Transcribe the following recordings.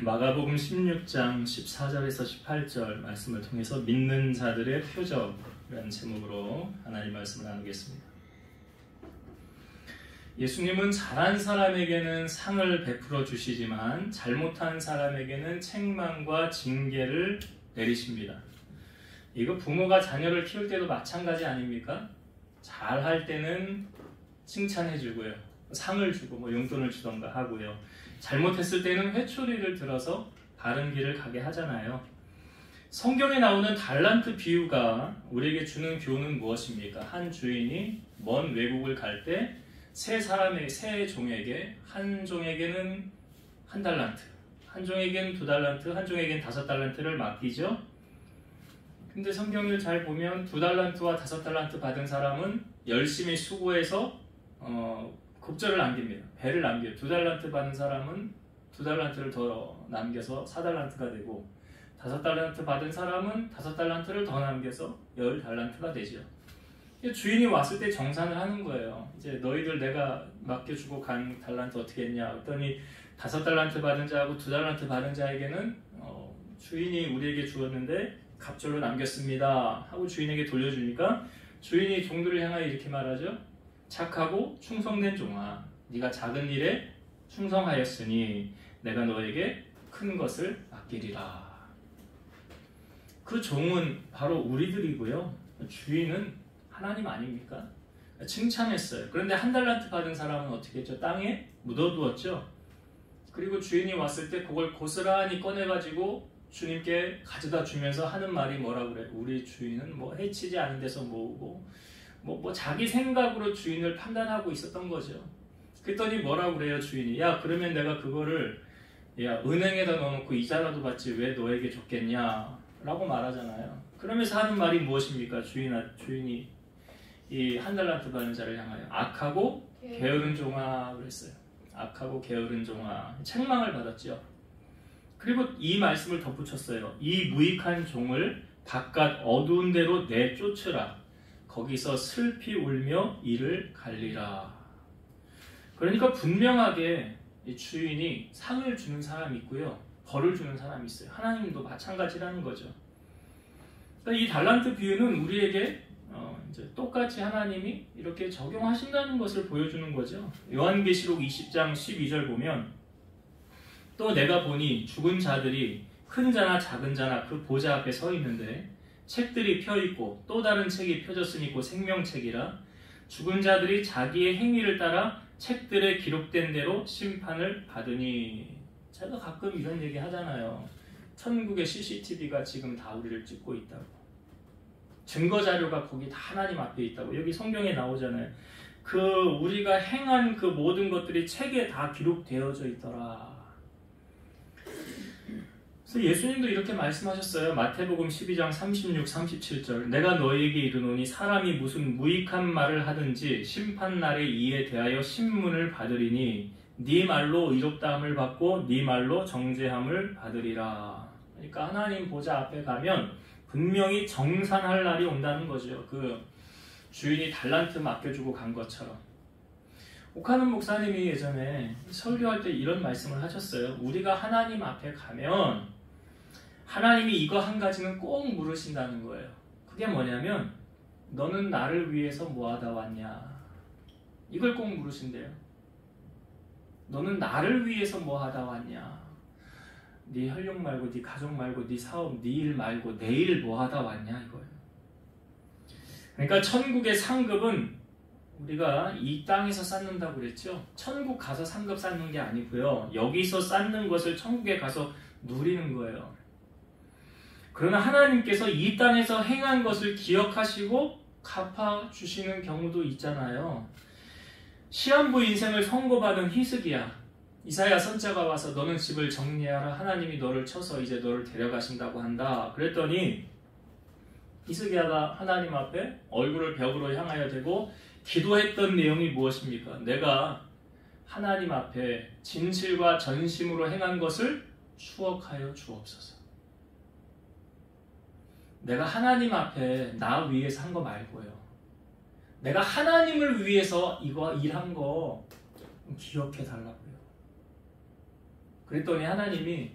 마가복음 16장 14절에서 18절 말씀을 통해서 믿는 자들의 표적이라는 제목으로 하나님 말씀을 나누겠습니다. 예수님은 잘한 사람에게는 상을 베풀어 주시지만 잘못한 사람에게는 책망과 징계를 내리십니다. 이거 부모가 자녀를 키울 때도 마찬가지 아닙니까? 잘할 때는 칭찬해 주고요, 상을 주고 용돈을 주던가 하고요, 잘못했을 때는 회초리를 들어서 바른 길을 가게 하잖아요. 성경에 나오는 달란트 비유가 우리에게 주는 교훈은 무엇입니까? 한 주인이 먼 외국을 갈 때 세 종에게, 한 종에게는 1달란트, 한 종에게는 2달란트, 한 종에게는 5달란트를 맡기죠. 근데 성경을 잘 보면 2달란트와 5달란트 받은 사람은 열심히 수고해서 곡절을 남깁니다. 배를 남겨요. 2달란트 받은 사람은 2달란트를 더 남겨서 4달란트가 되고, 5달란트 받은 사람은 5달란트를 더 남겨서 10달란트가 되죠. 주인이 왔을 때 정산을 하는 거예요. 이제 너희들 내가 맡겨주고 간 달란트 어떻게 했냐 했더니 5달란트 받은 자하고 2달란트 받은 자에게는 주인이 우리에게 주었는데 갑절로 남겼습니다 하고 주인에게 돌려주니까, 주인이 종들을 향하여 이렇게 말하죠. 착하고 충성된 종아, 네가 작은 일에 충성하였으니 내가 너에게 큰 것을 맡기리라. 그 종은 바로 우리들이고요, 주인은 하나님 아닙니까? 칭찬했어요. 그런데 1달란트 받은 사람은 어떻게 했죠? 땅에 묻어두었죠. 그리고 주인이 왔을 때 그걸 고스란히 꺼내가지고 주님께 가져다 주면서 하는 말이 뭐라 그래요? 우리 주인은 해치지 않은 데서 모으고 자기 생각으로 주인을 판단하고 있었던 거죠. 그랬더니 뭐라 그래요? 주인이, 야 그러면 내가 그거를 은행에다 넣어놓고 이자라도 받지 왜 너에게 줬겠냐 라고 말하잖아요. 그러면서 하는 말이 무엇입니까? 주인이 이 1달란트 받은 자를 향하여 악하고 게으른 종아 그랬어요. 악하고 게으른 종아, 책망을 받았죠. 그리고 이 말씀을 덧붙였어요. 이 무익한 종을 바깥 어두운 데로 내쫓으라. 거기서 슬피 울며 이를 갈리라. 그러니까 분명하게 이 주인이 상을 주는 사람이 있고요, 벌을 주는 사람이 있어요. 하나님도 마찬가지라는 거죠. 그러니까 이 달란트 비유는 우리에게 이제 똑같이 하나님이 이렇게 적용하신다는 것을 보여주는 거죠. 요한계시록 20장 12절 보면, 또 내가 보니 죽은 자들이 큰 자나 작은 자나 그 보좌 앞에 서 있는데 책들이 펴있고 또 다른 책이 펴졌으니 곧 생명책이라. 죽은 자들이 자기의 행위를 따라 책들에 기록된 대로 심판을 받으니. 제가 가끔 이런 얘기 하잖아요. 천국의 CCTV가 지금 다 우리를 찍고 있다고. 증거 자료가 거기 다 하나님 앞에 있다고. 여기 성경에 나오잖아요. 우리가 행한 그 모든 것들이 책에 다 기록되어져 있더라. 그래서 예수님도 이렇게 말씀하셨어요. 마태복음 12장 36, 37절. 내가 너희에게 이르노니 사람이 무슨 무익한 말을 하든지 심판날에 이에 대하여 신문을 받으리니 네 말로 의롭다함을 받고 네 말로 정죄함을 받으리라. 그러니까 하나님 보좌 앞에 가면 분명히 정산할 날이 온다는 거죠. 그 주인이 달란트 맡겨주고 간 것처럼. 오카는 목사님이 예전에 설교할 때 이런 말씀을 하셨어요. 우리가 하나님 앞에 가면 하나님이 이거 한 가지는 꼭 물으신다는 거예요. 그게 뭐냐면, 너는 나를 위해서 뭐하다 왔냐? 이걸 꼭 물으신대요. 너는 나를 위해서 뭐하다 왔냐? 네 혈육 말고, 네 가족 말고, 네 사업, 네 일 말고 내일 뭐하다 왔냐 이거예요. 그러니까 천국의 상급은 우리가 이 땅에서 쌓는다고 그랬죠. 천국 가서 상급 쌓는 게 아니고요, 여기서 쌓는 것을 천국에 가서 누리는 거예요. 그러나 하나님께서 이 땅에서 행한 것을 기억하시고 갚아주시는 경우도 있잖아요. 시한부 인생을 선고받은 히스기야, 이사야 선자가 와서 너는 집을 정리하라, 하나님이 너를 쳐서 이제 너를 데려가신다고 한다. 그랬더니 히스기야가 하나님 앞에 얼굴을 벽으로 향하여 대고 기도했던 내용이 무엇입니까? 내가 하나님 앞에 진실과 전심으로 행한 것을 추억하여 주옵소서. 내가 하나님 앞에 나 위해서 한 거 말고요, 내가 하나님을 위해서 이거 일한 거 기억해 달라고요. 그랬더니 하나님이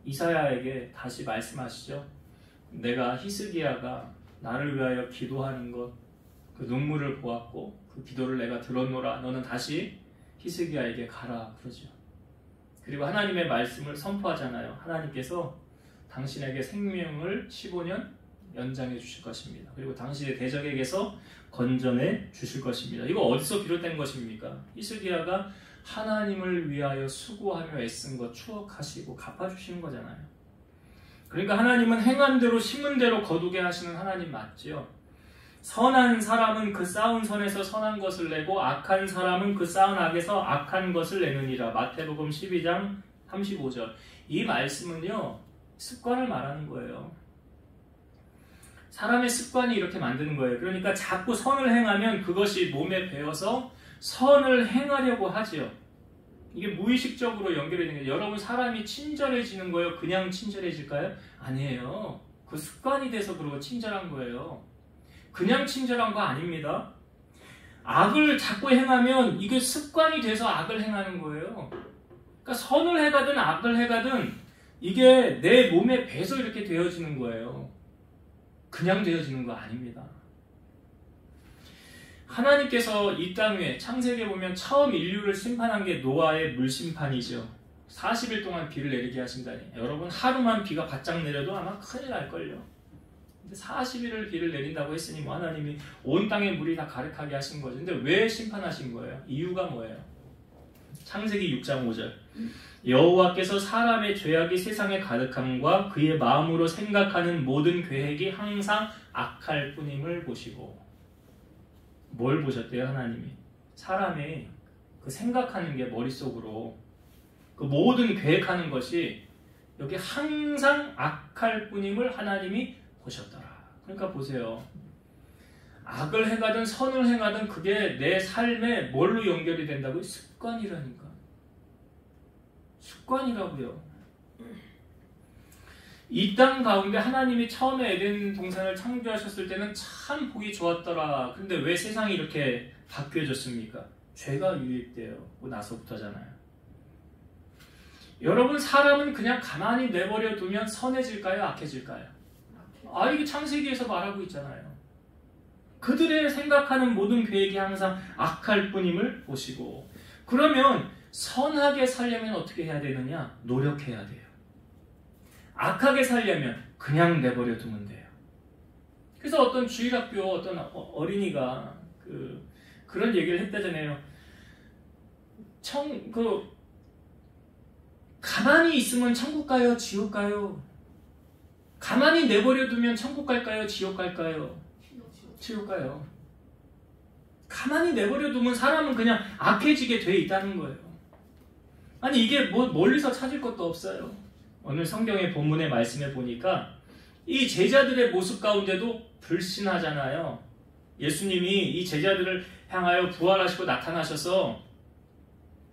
이사야에게 다시 말씀하시죠. 내가 히스기야가 나를 위하여 기도하는 것, 그 눈물을 보았고 그 기도를 내가 들었노라. 너는 다시 히스기야에게 가라 그러죠. 그리고 하나님의 말씀을 선포하잖아요. 하나님께서 당신에게 생명을 15년 연장해 주실 것입니다. 그리고 당신의 대적에게서 건져내 주실 것입니다. 이거 어디서 비롯된 것입니까? 히스기야가 하나님을 위하여 수고하며 애쓴 것 추억하시고 갚아주시는 거잖아요. 그러니까 하나님은 행한 대로 심은 대로 거두게 하시는 하나님 맞죠? 선한 사람은 그 쌓은 선에서 선한 것을 내고 악한 사람은 그 쌓은 악에서 악한 것을 내느니라. 마태복음 12장 35절. 이 말씀은요, 습관을 말하는 거예요. 사람의 습관이 이렇게 만드는 거예요. 그러니까 자꾸 선을 행하면 그것이 몸에 배어서 선을 행하려고 하지요. 이게 무의식적으로 연결이 되는 거예요. 여러분, 사람이 친절해지는 거예요? 그냥 친절해질까요? 아니에요. 그 습관이 돼서 그러고 친절한 거예요. 그냥 친절한 거 아닙니다. 악을 자꾸 행하면 이게 습관이 돼서 악을 행하는 거예요. 그러니까 선을 해가든 악을 해가든 이게 내 몸에 배서 이렇게 되어지는 거예요. 그냥 되어지는 거 아닙니다. 하나님께서 이 땅 위에 창세기에 보면 처음 인류를 심판한 게 노아의 물심판이죠. 40일 동안 비를 내리게 하신다니. 여러분, 하루만 비가 바짝 내려도 아마 큰일 날걸요. 근데 40일을 비를 내린다고 했으니 뭐 하나님이 온 땅의 물이 다 가득하게 하신 거죠. 근데 왜 심판하신 거예요? 이유가 뭐예요? 창세기 6장 5절. 여호와께서 사람의 죄악이 세상에 가득함과 그의 마음으로 생각하는 모든 계획이 항상 악할 뿐임을 보시고. 뭘 보셨대요, 하나님이? 사람의 그 생각하는 게 머릿속으로 그 모든 계획하는 것이 여기 항상 악할 뿐임을 하나님이 보셨더라. 그러니까 보세요. 악을 행하든 선을 행하든 그게 내 삶에 뭘로 연결이 된다고요? 습관이라니까. 습관이라고요. 이 땅 가운데 하나님이 처음에 에덴 동산을 창조하셨을 때는 참 보기 좋았더라. 근데 왜 세상이 이렇게 바뀌어졌습니까? 죄가 유입되고 나서부터잖아요. 여러분, 사람은 그냥 가만히 내버려 두면 선해질까요? 악해질까요? 이게 창세기에서 말하고 있잖아요. 그들의 생각하는 모든 계획이 항상 악할 뿐임을 보시고. 그러면 선하게 살려면 어떻게 해야 되느냐? 노력해야 돼요. 악하게 살려면 그냥 내버려 두면 돼요. 그래서 어떤 주일학교 어떤 어린이가 그런 얘기를 했다잖아요. 가만히 있으면 천국 가요? 지옥 가요? 가만히 내버려 두면 천국 갈까요? 지옥 갈까요? 지옥 가요. 가만히 내버려 두면 사람은 그냥 악해지게 돼 있다는 거예요. 아니, 이게 멀리서 찾을 것도 없어요. 오늘 성경의 본문의 말씀에 보니까 이 제자들의 모습 가운데도 불신하잖아요. 예수님이 이 제자들을 향하여 부활하시고 나타나셔서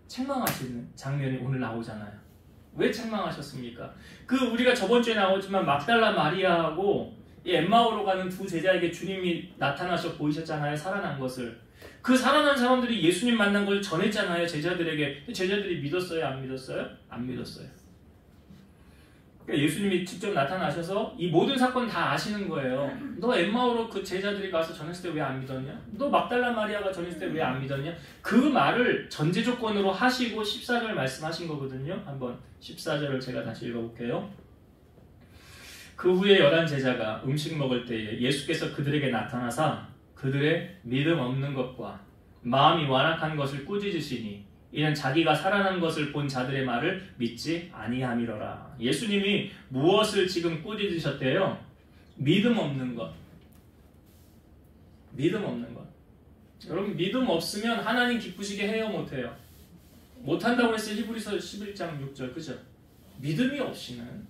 책망하시는 장면이 오늘 나오잖아요. 왜 책망하셨습니까? 우리가 저번 주에 나오지만 막달라 마리아하고 이 엠마오로 가는 두 제자에게 주님이 나타나셔 보이셨잖아요. 살아난 것을. 그 살아난 사람들이 예수님 만난 걸 전했잖아요. 제자들에게. 제자들이 믿었어요? 안 믿었어요? 안 믿었어요. 그러니까 예수님이 직접 나타나셔서 이 모든 사건 다 아시는 거예요. 너 엠마오로 그 제자들이 가서 전했을 때 왜 안 믿었냐? 너 막달라 마리아가 전했을 때 왜 안 믿었냐? 그 말을 전제 조건으로 하시고 14절 말씀하신 거거든요. 한번 14절을 제가 다시 읽어볼게요. 그 후에 11제자가 음식 먹을 때에 예수께서 그들에게 나타나사 그들의 믿음 없는 것과 마음이 완악한 것을 꾸짖으시니 이는 자기가 살아난 것을 본 자들의 말을 믿지 아니함이로라. 예수님이 무엇을 지금 꾸짖으셨대요? 믿음 없는 것. 믿음 없는 것. 여러분, 믿음 없으면 하나님 기쁘시게 해요? 못해요? 못한다고 했어요. 히브리서 11장 6절. 그죠? 믿음이 없이는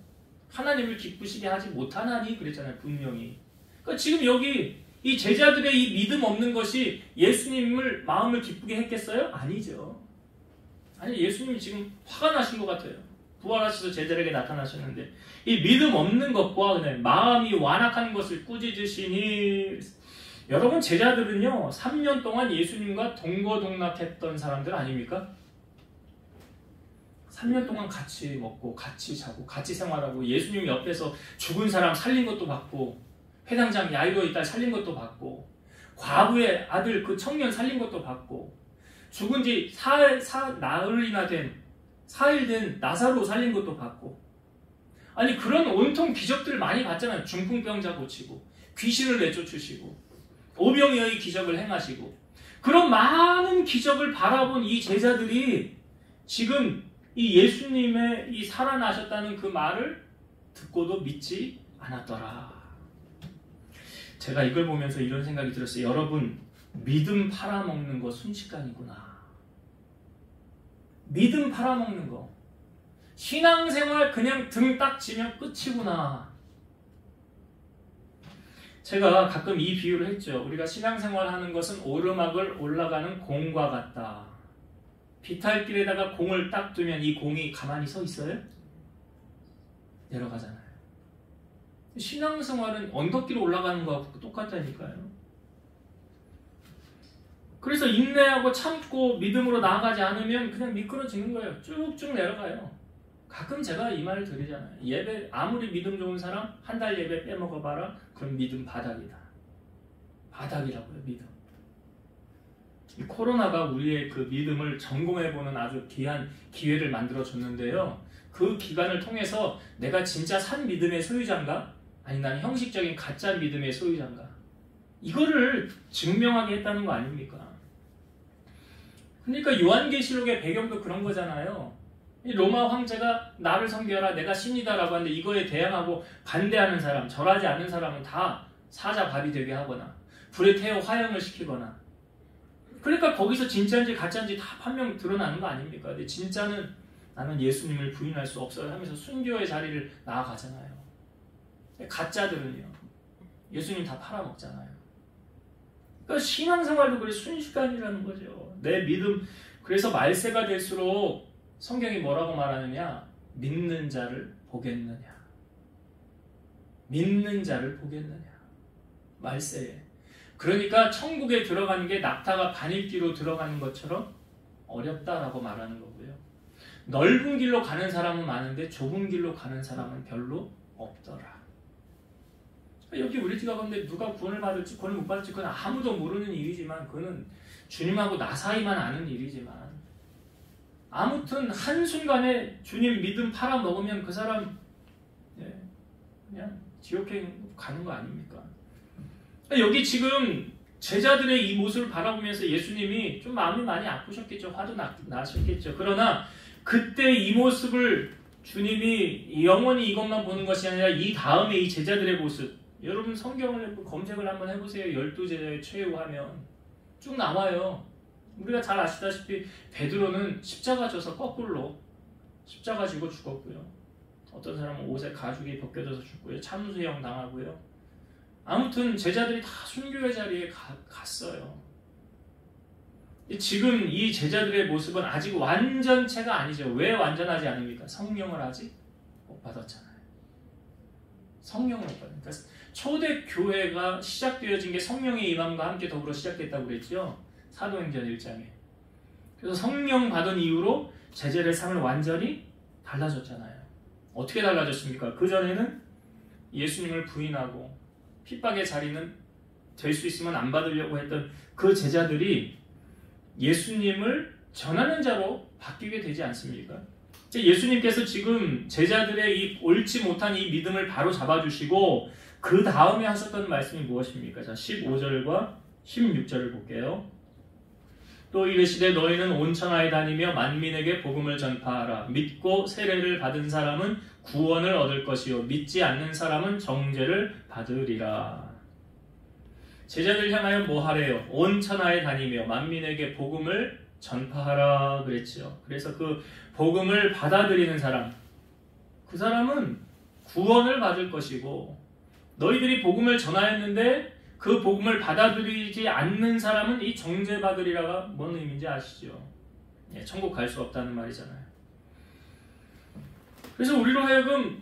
하나님을 기쁘시게 하지 못하나니 그랬잖아요. 분명히. 그러니까 지금 여기 이 제자들의 이 믿음 없는 것이 예수님을 마음을 기쁘게 했겠어요? 아니죠. 아니, 예수님이 지금 화가 나신 것 같아요. 부활하셔서 제자들에게 나타나셨는데 이 믿음 없는 것과 그냥 마음이 완악한 것을 꾸짖으시니. 여러분, 제자들은요 3년 동안 예수님과 동거동락했던 사람들 아닙니까? 3년 동안 같이 먹고 같이 자고 같이 생활하고 예수님 옆에서 죽은 사람 살린 것도 받고 회당장 야이로의 딸 살린 것도 받고 과부의 아들 그 청년 살린 것도 받고 죽은 지 나흘이나 된 4일 된 나사로 살린 것도 받고 아니 그런 온통 기적들을 많이 봤잖아요. 중풍병자 고치고 귀신을 내쫓으시고 오병이어의 기적을 행하시고 그런 많은 기적을 바라본 이 제자들이 지금 이 예수님의 이 살아나셨다는 그 말을 듣고도 믿지 않았더라. 제가 이걸 보면서 이런 생각이 들었어요. 여러분, 믿음 팔아먹는 거 순식간이구나. 믿음 팔아먹는 거. 신앙생활 그냥 등 딱 지면 끝이구나. 제가 가끔 이 비유를 했죠. 우리가 신앙생활 하는 것은 오르막을 올라가는 공과 같다. 비탈길에다가 공을 딱 두면 이 공이 가만히 서 있어요? 내려가잖아요. 신앙생활은 언덕길로 올라가는 거하고 똑같다니까요. 그래서 인내하고 참고 믿음으로 나아가지 않으면 그냥 미끄러지는 거예요. 쭉쭉 내려가요. 가끔 제가 이 말을 드리잖아요. 예배 아무리 믿음 좋은 사람 한 달 예배 빼먹어봐라. 그럼 믿음 바닥이다. 바닥이라고요. 믿음. 이 코로나가 우리의 그 믿음을 점검해보는 아주 귀한 기회를 만들어줬는데요. 그 기간을 통해서 내가 진짜 산 믿음의 소유자인가? 아니 나는 형식적인 가짜 믿음의 소유자인가? 이거를 증명하게 했다는 거 아닙니까? 그러니까 요한계시록의 배경도 그런 거잖아요. 이 로마 황제가 나를 섬겨라 내가 신이다라고 하는데 이거에 대항하고 반대하는 사람, 절하지 않는 사람은 다 사자 밥이 되게 하거나 불에 태워 화형을 시키거나 그러니까 거기서 진짜인지 가짜인지 다 판명 드러나는 거 아닙니까? 근데 진짜는 나는 예수님을 부인할 수 없어요 하면서 순교의 자리를 나아가잖아요. 가짜들은요. 예수님 다 팔아먹잖아요. 그러니까 신앙생활도 그래 순식간이라는 거죠. 내 믿음. 그래서 말세가 될수록 성경이 뭐라고 말하느냐? 믿는 자를 보겠느냐. 믿는 자를 보겠느냐. 말세에. 그러니까 천국에 들어가는 게 낙타가 반입기로 들어가는 것처럼 어렵다라고 말하는 거고요. 넓은 길로 가는 사람은 많은데 좁은 길로 가는 사람은 별로 없더라. 여기 우리 집 가운데 누가 구원을 받을지 구원을 못 받을지 그건 아무도 모르는 일이지만 그거는 주님하고 나 사이만 아는 일이지만 아무튼 한순간에 주님 믿음 팔아먹으면 그 사람 그냥 지옥행 가는 거 아닙니까? 여기 지금 제자들의 이 모습을 바라보면서 예수님이 좀 마음이 많이 아프셨겠죠. 화도 나셨겠죠. 그러나 그때 이 모습을 주님이 영원히 이것만 보는 것이 아니라 이 다음에 이 제자들의 모습 여러분 성경을 검색을 한번 해보세요. 12제자의 최후 하면 쭉 나와요. 우리가 잘 아시다시피 베드로는 십자가 져서 거꾸로 십자가 지고 죽었고요. 어떤 사람은 옷에 가죽이 벗겨져서 죽고요. 참수형 당하고요. 아무튼 제자들이 다 순교의 자리에 갔어요. 지금 이 제자들의 모습은 아직 완전체가 아니죠. 왜 완전하지 않습니까? 성령을 아직 못 받았잖아요. 성령을 못 받았어요. 그러니까 초대 교회가 시작되어진 게 성령의 임함과 함께 더불어 시작됐다고 그랬죠. 사도행전 1장에. 그래서 성령 받은 이후로 제자들의 삶을 완전히 달라졌잖아요. 어떻게 달라졌습니까? 그전에는 예수님을 부인하고 핍박의 자리는 될 수 있으면 안 받으려고 했던 그 제자들이 예수님을 전하는 자로 바뀌게 되지 않습니까? 예수님께서 지금 제자들의 이 옳지 못한 이 믿음을 바로 잡아주시고 그 다음에 하셨던 말씀이 무엇입니까? 자, 15절과 16절을 볼게요. 또 이르시되 너희는 온 천하에 다니며 만민에게 복음을 전파하라. 믿고 세례를 받은 사람은 구원을 얻을 것이요 믿지 않는 사람은 정죄를 받으리라. 제자들 향하여 뭐 하래요? 온 천하에 다니며 만민에게 복음을 전파하라 그랬죠. 그래서 그 복음을 받아들이는 사람, 그 사람은 구원을 받을 것이고 너희들이 복음을 전하였는데 그 복음을 받아들이지 않는 사람은 이 정죄받으리라가 뭔 의미인지 아시죠? 예, 천국 갈 수 없다는 말이잖아요. 그래서 우리로 하여금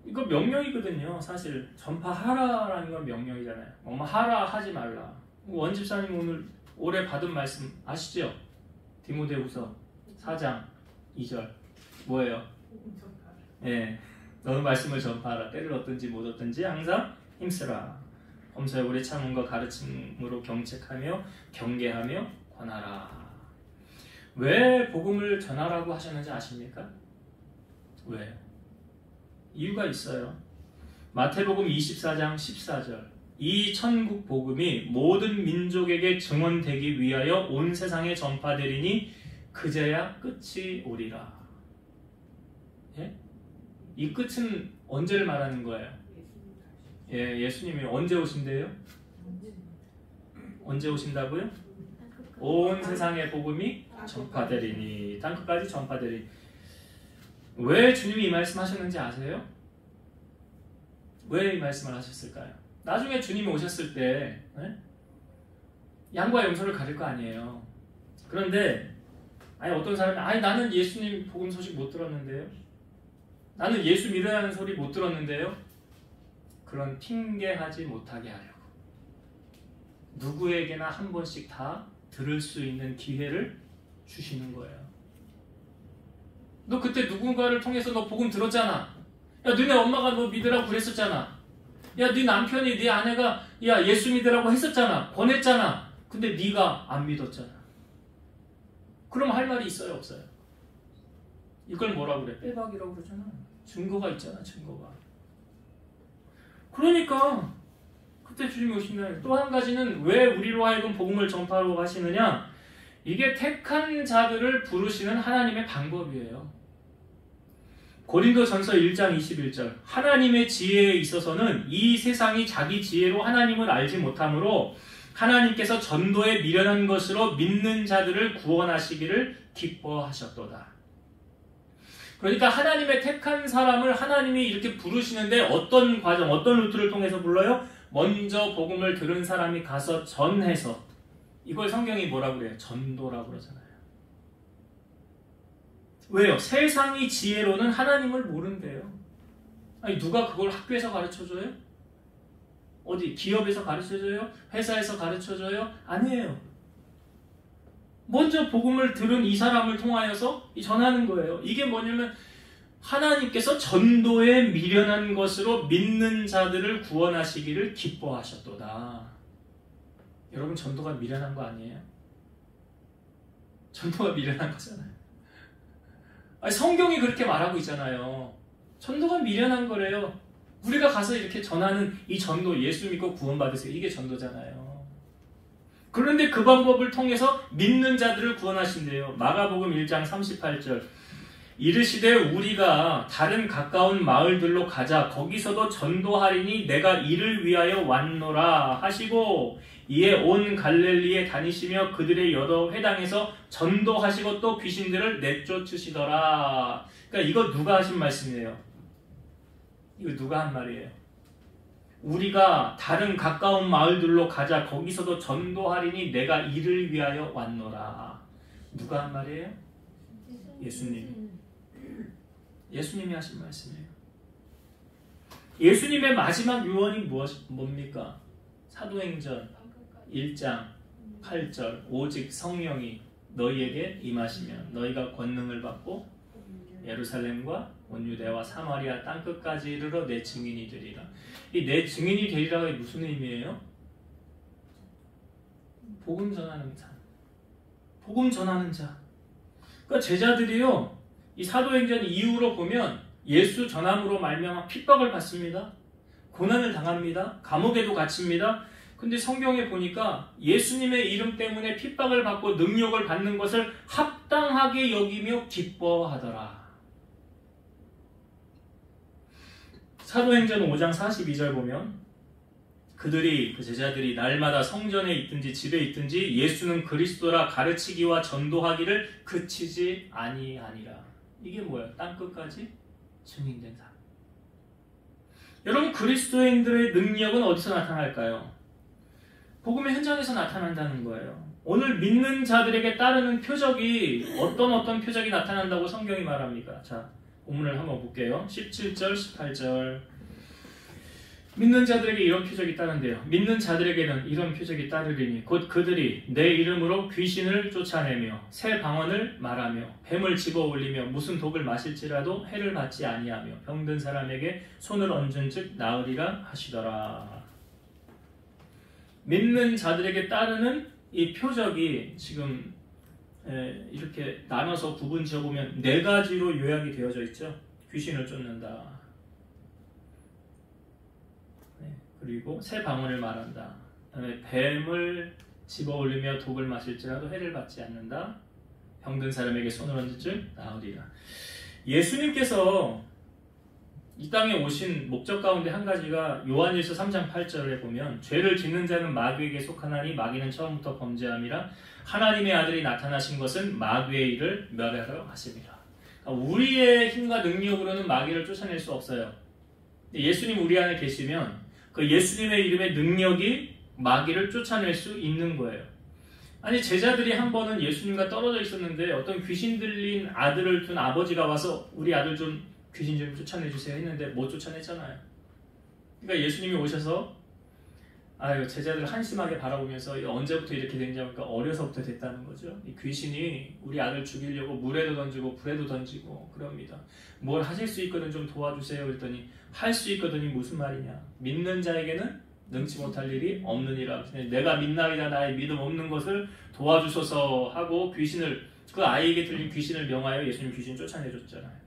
이거 명령이거든요. 사실 전파하라라는 건 명령이잖아요. 하라 하지 말라. 원집사님 오늘 올해 받은 말씀 아시죠? 디모데후서 4장 2절 뭐예요? 예, 너는 말씀을 전파하라. 때를 얻든지 못 얻든지 항상 힘쓰라. 범사에 우리 참음과 가르침으로 경책하며 경계하며 권하라. 왜 복음을 전하라고 하셨는지 아십니까? 왜? 이유가 있어요. 마태복음 24장 14절 이 천국 복음이 모든 민족에게 증언되기 위하여 온 세상에 전파되리니 그제야 끝이 오리라. 예? 이 끝은 언제를 말하는 거예요? 예, 예수님이 언제 오신대요? 언제 오신다고요? 온 세상의 복음이 전파되리니 땅끝까지 전파되리니. 왜 주님이 이 말씀하셨는지 아세요? 왜 이 말씀을 하셨을까요? 나중에 주님이 오셨을 때 양과 염소를 가릴 거 아니에요. 그런데 어떤 사람이 나는 예수님 복음 소식 못 들었는데요. 나는 예수 믿으라는 소리 못 들었는데요. 그런 핑계하지 못하게 하려고 누구에게나 한 번씩 다 들을 수 있는 기회를 주시는 거예요. 너 그때 누군가를 통해서 너 복음 들었잖아. 야, 너네 엄마가 너 믿으라고 그랬었잖아. 야, 네 남편이 네 아내가 야 예수 믿으라고 했었잖아. 권했잖아. 근데 네가 안 믿었잖아. 그럼 할 말이 있어요, 없어요? 이걸 뭐라고 그래? 빼박이라고 그러잖아. 증거가 있잖아, 증거가. 그러니까 그때 주님이 오신다는. 또 한 가지는 왜 우리로 하여금 복음을 전파하라고 하시느냐? 이게 택한 자들을 부르시는 하나님의 방법이에요. 고린도전서 1장 21절 하나님의 지혜에 있어서는 이 세상이 자기 지혜로 하나님을 알지 못하므로 하나님께서 전도에 미련한 것으로 믿는 자들을 구원하시기를 기뻐하셨도다. 그러니까 하나님의 택한 사람을 하나님이 이렇게 부르시는데 어떤 과정, 어떤 루트를 통해서 불러요? 먼저 복음을 들은 사람이 가서 전해서. 이걸 성경이 뭐라고 그래요? 전도라고 그러잖아요. 왜요? 세상이 지혜로는 하나님을 모른대요. 누가 그걸 학교에서 가르쳐줘요? 어디 기업에서 가르쳐줘요? 회사에서 가르쳐줘요? 아니에요. 먼저 복음을 들은 이 사람을 통하여서 전하는 거예요. 이게 뭐냐면 하나님께서 전도에 미련한 것으로 믿는 자들을 구원하시기를 기뻐하셨도다. 여러분, 전도가 미련한 거 아니에요? 전도가 미련한 거잖아요. 성경이 그렇게 말하고 있잖아요. 전도가 미련한 거래요. 우리가 가서 이렇게 전하는 이 전도, 예수 믿고 구원받으세요. 이게 전도잖아요. 그런데 그 방법을 통해서 믿는 자들을 구원하신대요. 마가복음 1장 38절 이르시되 우리가 다른 가까운 마을들로 가자. 거기서도 전도하리니 내가 이를 위하여 왔노라 하시고 이에 온 갈릴리에 다니시며 그들의 여러 회당에서 전도하시고 또 귀신들을 내쫓으시더라. 그러니까 이거 누가 하신 말씀이에요? 이거 누가 한 말이에요? 우리가 다른 가까운 마을들로 가자. 거기서도 전도하리니 내가 이를 위하여 왔노라. 누가 한 말이에요? 예수님. 예수님이 하신 말씀이에요. 예수님의 마지막 유언이 뭡니까? 사도행전 1장 8절 오직 성령이 너희에게 임하시면 너희가 권능을 받고 예루살렘과 온 유대와 사마리아 땅끝까지 이르러 내 증인이 되리라. 이 내 증인이 되리라가 무슨 의미예요? 복음 전하는 자. 복음 전하는 자. 그러니까 제자들이요, 이 사도행전 이후로 보면 예수 전함으로 말미암아 핍박을 받습니다. 고난을 당합니다. 감옥에도 갇힙니다. 근데 성경에 보니까 예수님의 이름 때문에 핍박을 받고 능력을 받는 것을 합당하게 여기며 기뻐하더라. 사도행전 5장 42절 보면 그 제자들이 날마다 성전에 있든지 집에 있든지 예수는 그리스도라 가르치기와 전도하기를 그치지 아니하니라. 이게 뭐예요? 땅끝까지 증인된 사람. 여러분, 그리스도인들의 능력은 어디서 나타날까요? 복음의 현장에서 나타난다는 거예요. 오늘 믿는 자들에게 따르는 표적이 어떤 표적이 나타난다고 성경이 말합니까? 자, 본문을 한번 볼게요. 17절, 18절 믿는 자들에게 이런 표적이 따른대요. 믿는 자들에게는 이런 표적이 따르리니 곧 그들이 내 이름으로 귀신을 쫓아내며 새 방언을 말하며 뱀을 집어올리며 무슨 독을 마실지라도 해를 받지 아니하며 병든 사람에게 손을 얹은 즉 나으리라 하시더라. 믿는 자들에게 따르는 이 표적이 지금 이렇게 나눠서 구분 지어보면 4가지로 요약이 되어져 있죠. 귀신을 쫓는다. 그리고 새 방언을 말한다. 그다음에 뱀을 집어올리며 독을 마실지라도 해를 받지 않는다. 병든 사람에게 손을 얹을 줄 나으리라. 예수님께서 이 땅에 오신 목적 가운데 한 가지가 요한일서 3장 8절에 보면 죄를 짓는 자는 마귀에게 속하나니 마귀는 처음부터 범죄함이라 하나님의 아들이 나타나신 것은 마귀의 일을 멸하러 하심이라. 우리의 힘과 능력으로는 마귀를 쫓아낼 수 없어요. 예수님 우리 안에 계시면 그 예수님의 이름의 능력이 마귀를 쫓아낼 수 있는 거예요. 아니 제자들이 한 번은 예수님과 떨어져 있었는데 어떤 귀신 들린 아들을 둔 아버지가 와서 우리 아들 좀 귀신 좀 쫓아내주세요 했는데 못 쫓아냈잖아요. 그러니까 예수님이 오셔서 제자들 한심하게 바라보면서 언제부터 이렇게 됐냐 그러니까 어려서부터 됐다는 거죠. 이 귀신이 우리 아들 죽이려고 물에도 던지고 불에도 던지고 그럽니다. 뭘 하실 수 있거든 좀 도와주세요 그랬더니 할 수 있거든이 무슨 말이냐. 믿는 자에게는 능치 못할 일이 없느니라. 내가 믿나이다 나의 믿음 없는 것을 도와주소서 하고 귀신을 그 아이에게 들린 귀신을 명하여 예수님 귀신 쫓아내줬잖아요.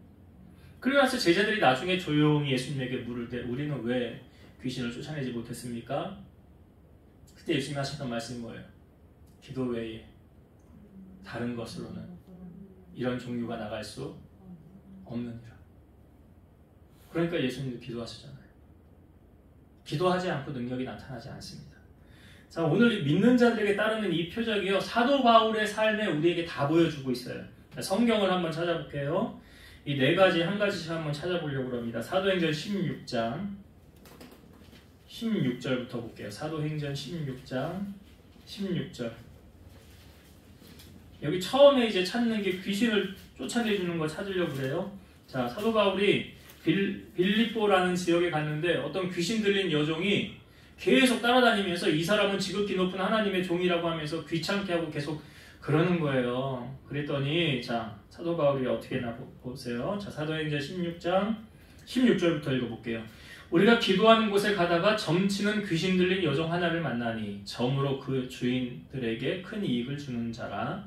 그러고 나서 제자들이 나중에 조용히 예수님에게 물을 때 우리는 왜 귀신을 쫓아내지 못했습니까? 그때 예수님이 하셨던 말씀이 뭐예요? 기도 외에 다른 것으로는 이런 종류가 나갈 수 없느니라. 그러니까 예수님도 기도하시잖아요. 기도하지 않고 능력이 나타나지 않습니다. 자, 오늘 믿는 자들에게 따르는 이 표적이요 사도 바울의 삶에 우리에게 다 보여주고 있어요. 성경을 한번 찾아볼게요. 이 4가지 한 가지씩 한번 찾아보려고 합니다. 사도행전 16장 16절부터 볼게요. 사도행전 16장 16절. 여기 처음에 이제 찾는 게 귀신을 쫓아내주는 거 찾으려고 그래요. 자, 사도 바울이 빌립보라는 지역에 갔는데 어떤 귀신 들린 여종이 계속 따라다니면서 이 사람은 지극히 높은 하나님의 종이라고 하면서 귀찮게 하고 계속 그러는 거예요. 그랬더니 자, 사도 바울이 어떻게 했나 보세요. 자, 사도행전 16장 16절부터 읽어볼게요. 우리가 기도하는 곳에 가다가 점치는 귀신 들린 여종 하나를 만나니 점으로 그 주인들에게 큰 이익을 주는 자라.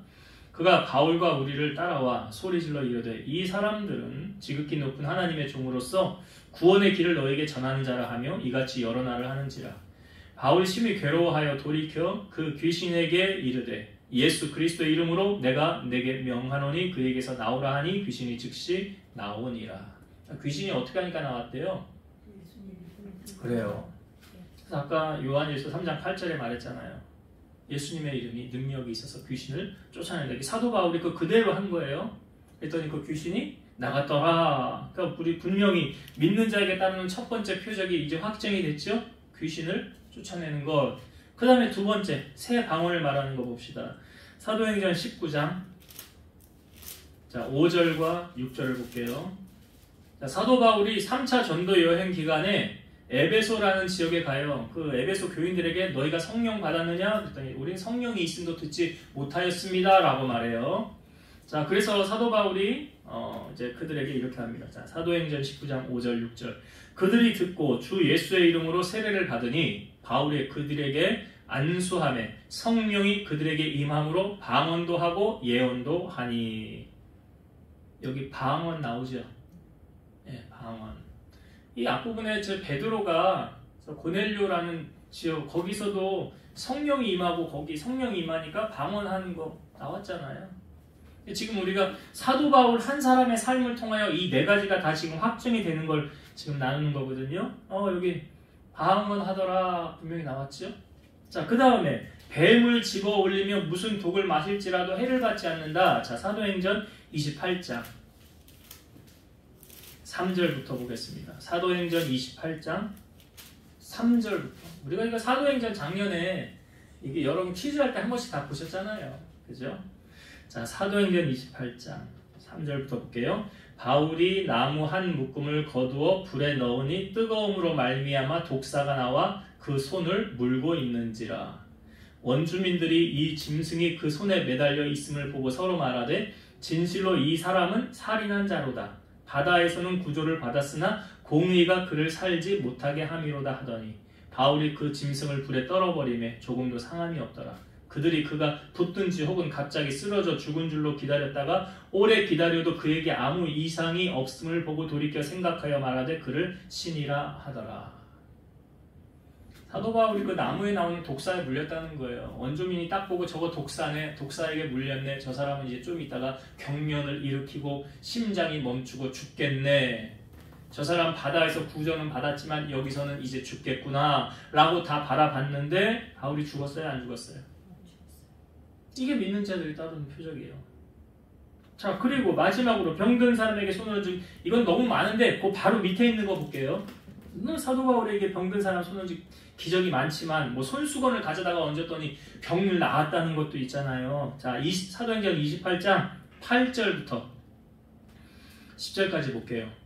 그가 바울과 우리를 따라와 소리질러 이르되 이 사람들은 지극히 높은 하나님의 종으로서 구원의 길을 너에게 전하는 자라 하며 이같이 여러 날을 하는지라. 바울이 심히 괴로워하여 돌이켜 그 귀신에게 이르되 예수 그리스도의 이름으로 내가 내게 명하노니 그에게서 나오라 하니 귀신이 즉시 나오니라. 귀신이 어떻게 하니까 나왔대요? 그래요. 그래서 아까 요한일서 3장 8절에 말했잖아요. 예수님의 이름이 능력이 있어서 귀신을 쫓아낸다. 사도 바울이 그대로 한 거예요. 그랬더니 그 귀신이 나갔더라. 그러니까 우리 분명히 믿는 자에게 따르는 첫 번째 표적이 이제 확정이 됐죠. 귀신을 쫓아내는 것. 그 다음에 두 번째 새 방언을 말하는 거 봅시다. 사도행전 19장 자 5절과 6절을 볼게요. 자, 사도 바울이 3차 전도 여행 기간에 에베소라는 지역에 가요. 그 에베소 교인들에게 너희가 성령 받았느냐? 그랬더니 우린 성령이 있음도 듣지 못하였습니다 라고 말해요. 자, 그래서 사도 바울이 이제 그들에게 이렇게 합니다. 자, 사도행전 19장 5절 6절. 그들이 듣고 주 예수의 이름으로 세례를 받으니 바울이 그들에게 안수하매 성령이 그들에게 임함으로 방언도 하고 예언도 하니. 여기 방언 나오죠? 네, 방언. 이 앞부분에 베드로가 고넬료라는 지역 거기서도 성령이 임하고 거기 성령이 임하니까 방언하는 거 나왔잖아요. 지금 우리가 사도 바울 한 사람의 삶을 통하여 이 4가지가 다 지금 확증이 되는 걸 지금 나누는 거거든요. 여기 방언하더라 분명히 나왔죠. 자, 그 다음에 뱀을 집어 올리며 무슨 독을 마실지라도 해를 받지 않는다. 자, 사도행전 28장 3절부터 보겠습니다. 사도행전 28장 3절부터. 우리가 이거 사도행전 작년에 이게 여러분 퀴즈할 때 한 번씩 다 보셨잖아요. 그죠? 자, 사도행전 28장 3절부터 볼게요. 바울이 나무 한 묶음을 거두어 불에 넣으니 뜨거움으로 말미암아 독사가 나와 그 손을 물고 있는지라. 원주민들이 이 짐승이 그 손에 매달려 있음을 보고 서로 말하되 진실로 이 사람은 살인한 자로다. 바다에서는 구조를 받았으나 공의가 그를 살지 못하게 함이로다 하더니 바울이 그 짐승을 불에 떨어버리매 조금도 상함이 없더라. 그들이 그가 붙든지 혹은 갑자기 쓰러져 죽은 줄로 기다렸다가 오래 기다려도 그에게 아무 이상이 없음을 보고 돌이켜 생각하여 말하되 그를 신이라 하더라. 사도 바울이 그 나무에 나오는 독사에 물렸다는 거예요. 원주민이 딱 보고 저거 독사네, 독사에게 물렸네, 저 사람은 이제 좀 있다가 경련을 일으키고 심장이 멈추고 죽겠네, 저 사람 바다에서 구조는 받았지만 여기서는 이제 죽겠구나 라고 다 바라봤는데 바울이 죽었어요? 안 죽었어요? 이게 믿는 자들이 따르는 표적이에요. 자, 그리고 마지막으로 병든 사람에게 손을 얹은, 이건 너무 많은데 그 바로 밑에 있는 거 볼게요. 사도 바울에게 병든 사람 손을 얹은 기적이 많지만 뭐 손수건을 가져다가 얹었더니 병을 나았다는 것도 있잖아요. 자, 사도행전 28장 8절부터 10절까지 볼게요.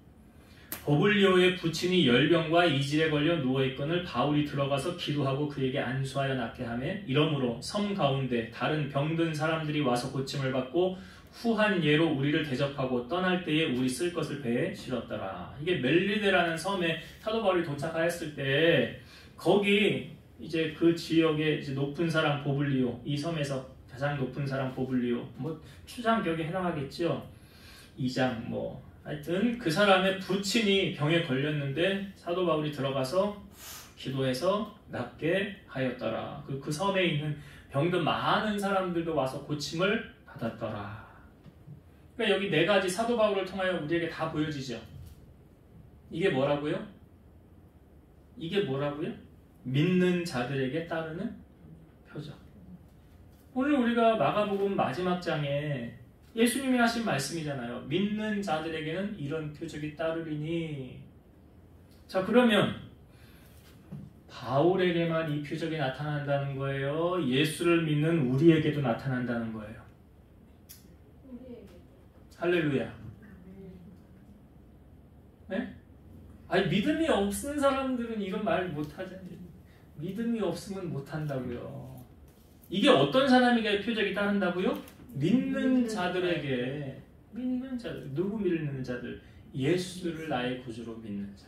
보블리오의 부친이 열병과 이질에 걸려 누워있거늘 바울이 들어가서 기도하고 그에게 안수하여 낫게 하며 이러므로 섬 가운데 다른 병든 사람들이 와서 고침을 받고 후한 예로 우리를 대접하고 떠날 때에 우리 쓸 것을 배에 실었더라. 이게 멜리데라는 섬에 사도 바울이 도착하였을 때 거기 이제 그 지역의 이제 높은 사람 보블리오, 이 섬에서 가장 높은 사람 보블리오, 뭐 추장격에 해당하겠죠. 2장 뭐 하여튼 그 사람의 부친이 병에 걸렸는데 사도 바울이 들어가서 기도해서 낫게 하였더라. 그 섬에 있는 병든 많은 사람들도 와서 고침을 받았더라. 그러니까 여기 네 가지 사도 바울을 통하여 우리에게 다 보여지죠. 이게 뭐라고요? 이게 뭐라고요? 믿는 자들에게 따르는 표적. 오늘 우리가 마가복음 마지막 장에 예수님이 하신 말씀이잖아요. 믿는 자들에게는 이런 표적이 따르리니. 자, 그러면 바울에게만 이 표적이 나타난다는 거예요? 예수를 믿는 우리에게도 나타난다는 거예요? 할렐루야. 네? 아니, 믿음이 없는 사람들은 이런 말 못하잖아요. 믿음이 없으면 못한다고요. 이게 어떤 사람에게 표적이 따른다고요? 믿는 자들에게. 믿는 자들. 누구 믿는 자들? 예수를 나의 구주로 믿는 자.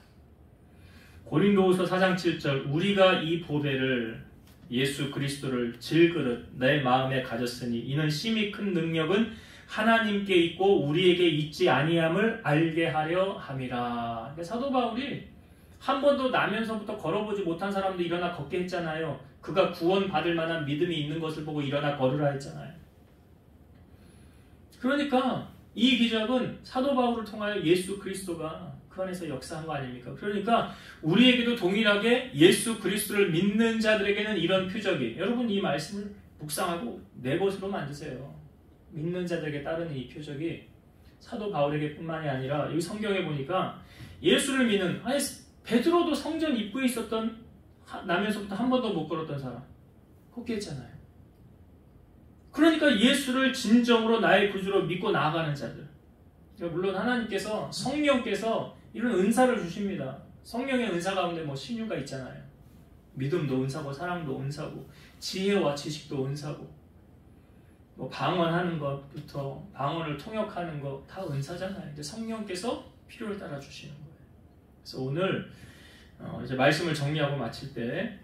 고린도후서 4장 7절 우리가 이 보배를 예수 그리스도를 질그릇 내 마음에 가졌으니 이는 심히 큰 능력은 하나님께 있고 우리에게 있지 아니함을 알게 하려 함이라. 그러니까 사도 바울이 한 번도 나면서부터 걸어보지 못한 사람도 일어나 걷게 했잖아요. 그가 구원받을 만한 믿음이 있는 것을 보고 일어나 걸으라 했잖아요. 그러니까 이 기적은 사도 바울을 통하여 예수 그리스도가 그 안에서 역사한 거 아닙니까? 그러니까 우리에게도 동일하게 예수 그리스도를 믿는 자들에게는 이런 표적이, 여러분 이 말씀을 묵상하고 내 것으로 만드세요. 믿는 자들에게 따르는 이 표적이 사도 바울에게 뿐만이 아니라 여기 성경에 보니까 예수를 믿는, 아니 베드로도 성전 입구에 있었던, 나면서부터 한 번도 못 걸었던 사람 걷게 했잖아요. 그러니까 예수를 진정으로 나의 구주로 믿고 나아가는 자들. 물론 하나님께서, 성령께서 이런 은사를 주십니다. 성령의 은사 가운데 뭐 신유가 있잖아요. 믿음도 은사고 사랑도 은사고 지혜와 지식도 은사고 뭐 방언하는 것부터 방언을 통역하는 것 다 은사잖아요. 근데 성령께서 필요를 따라 주시는 거예요. 그래서 오늘 이제 말씀을 정리하고 마칠 때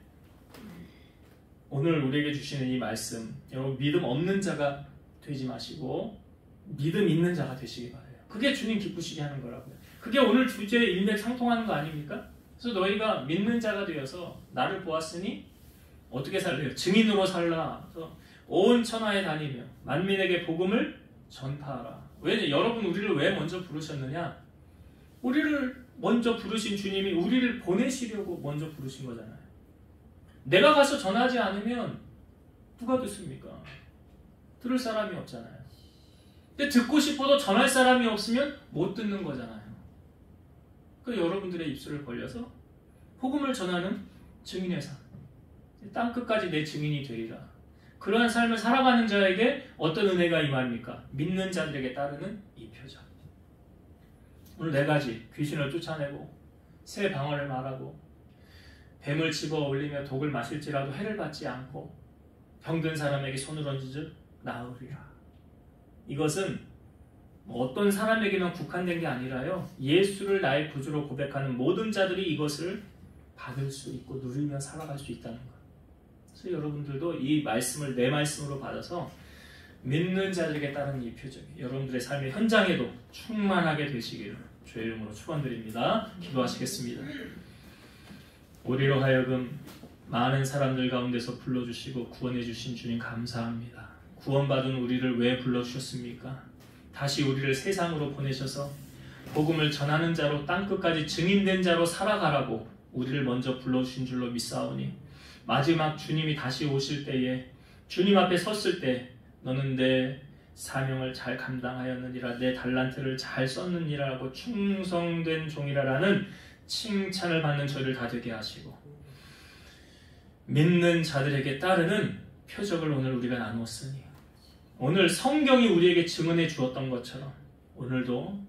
오늘 우리에게 주시는 이 말씀, 여러분 믿음 없는 자가 되지 마시고 믿음 있는 자가 되시기 바라요. 그게 주님 기쁘시게 하는 거라고요. 그게 오늘 주제에 일맥상통하는 거 아닙니까? 그래서 너희가 믿는 자가 되어서 나를 보았으니 어떻게 살래요? 증인으로 살라. 그래서 온 천하에 다니며 만민에게 복음을 전파하라. 왜? 여러분 우리를 왜 먼저 부르셨느냐? 우리를 먼저 부르신 주님이 우리를 보내시려고 먼저 부르신 거잖아요. 내가 가서 전하지 않으면 누가 듣습니까? 들을 사람이 없잖아요. 근데 듣고 싶어도 전할 사람이 없으면 못 듣는 거잖아요. 그러니까 여러분들의 입술을 벌려서 복음을 전하는 증인의 삶, 땅끝까지 내 증인이 되리라. 그러한 삶을 살아가는 자에게 어떤 은혜가 임합니까? 믿는 자들에게 따르는 이 표적. 오늘 4가지. 귀신을 쫓아내고 새 방언을 말하고 뱀을 집어 올리며 독을 마실지라도 해를 받지 않고 병든 사람에게 손을 얹은즉 나으리라. 이것은 어떤 사람에게만 국한된 게 아니라요, 예수를 나의 구주로 고백하는 모든 자들이 이것을 받을 수 있고 누리며 살아갈 수 있다는 것. 그래서 여러분들도 이 말씀을 내 말씀으로 받아서 믿는 자들에게 따른 이 표적이 여러분들의 삶의 현장에도 충만하게 되시기를 주의 이름으로 축원드립니다. 기도하시겠습니다. 우리로 하여금 많은 사람들 가운데서 불러주시고 구원해 주신 주님 감사합니다. 구원받은 우리를 왜 불러주셨습니까? 다시 우리를 세상으로 보내셔서 복음을 전하는 자로 땅끝까지 증인된 자로 살아가라고 우리를 먼저 불러주신 줄로 믿사오니 마지막 주님이 다시 오실 때에 주님 앞에 섰을 때 너는 내 사명을 잘 감당하였느니라, 내 달란트를 잘 썼느니라고 충성된 종이라라는 칭찬을 받는 저희를 다 되게 하시고 믿는 자들에게 따르는 표적을 오늘 우리가 나누었으니 오늘 성경이 우리에게 증언해 주었던 것처럼 오늘도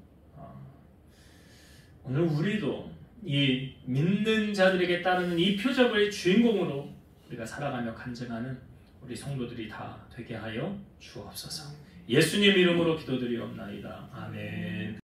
오늘 우리도 이 믿는 자들에게 따르는 이 표적의 주인공으로 우리가 살아가며 간증하는 우리 성도들이 다 되게 하여 주옵소서. 예수님 이름으로 기도드리옵나이다. 아멘.